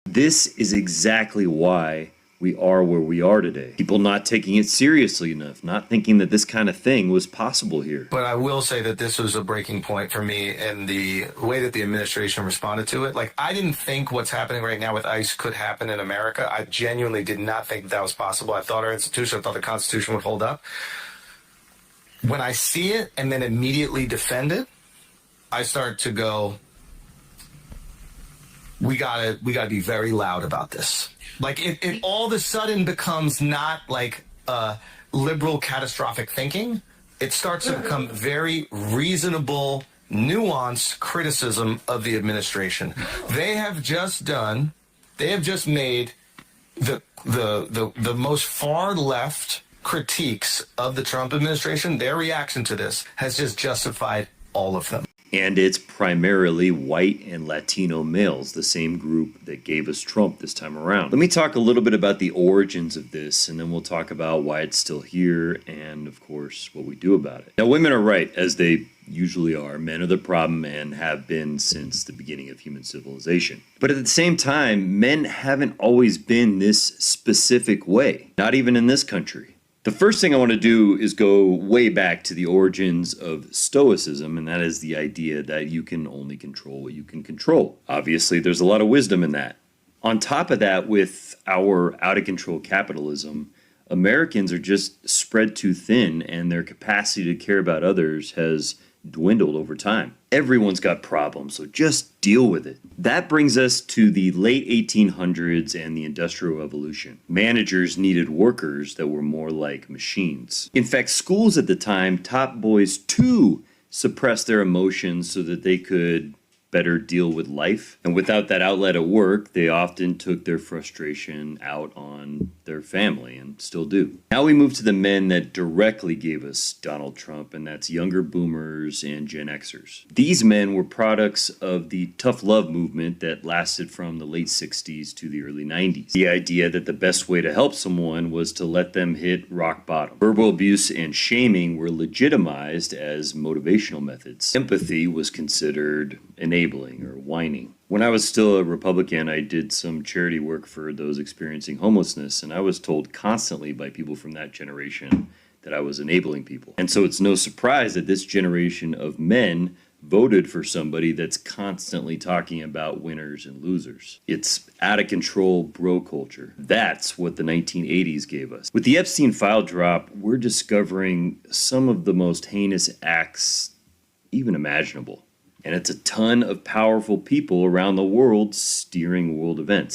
This is exactly why we are where we are today. People not taking it seriously enough, not thinking that this kind of thing was possible here. But I will say that this was a breaking point for me in the way that the administration responded to it. Like, I didn't think what's happening right now with ICE could happen in America. I genuinely did not think that was possible. I thought our institution, I thought the Constitution would hold up. When I see it and then immediately defend it, I start to go, we gotta be very loud about this. Like, it all of a sudden becomes not like liberal catastrophic thinking. It starts to become very reasonable, nuanced criticism of the administration. They have just made the most far left critiques of the Trump administration. Their reaction to this has just justified all of them. And it's primarily white and Latino males, the same group that gave us Trump this time around. Let me talk a little bit about the origins of this, and then we'll talk about why it's still here and, of course, what we do about it. Now, women are right, as they usually are. Men are the problem and have been since the beginning of human civilization. But at the same time, men haven't always been this specific way, not even in this country. The first thing I want to do is go way back to the origins of Stoicism, and that is the idea that you can only control what you can control. Obviously, there's a lot of wisdom in that. On top of that, with our out-of-control capitalism, Americans are just spread too thin, and their capacity to care about others has dwindled over time. Everyone's got problems, so just deal with it. That brings us to the late 1800s and the Industrial Revolution. Managers needed workers that were more like machines. In fact, schools at the time taught boys to suppress their emotions so that they could better deal with life. And without that outlet at work, they often took their frustration out on their family and still do. Now we move to the men that directly gave us Donald Trump, and that's younger boomers and Gen Xers. These men were products of the tough love movement that lasted from the late 60s to the early 90s. The idea that the best way to help someone was to let them hit rock bottom. Verbal abuse and shaming were legitimized as motivational methods. Empathy was considered enabling or whining. When I was still a Republican, I did some charity work for those experiencing homelessness, and I was told constantly by people from that generation that I was enabling people. And so it's no surprise that this generation of men voted for somebody that's constantly talking about winners and losers. It's out of control bro culture. That's what the 1980s gave us. With the Epstein file drop, we're discovering some of the most heinous acts even imaginable. And it's a ton of powerful people around the world steering world events.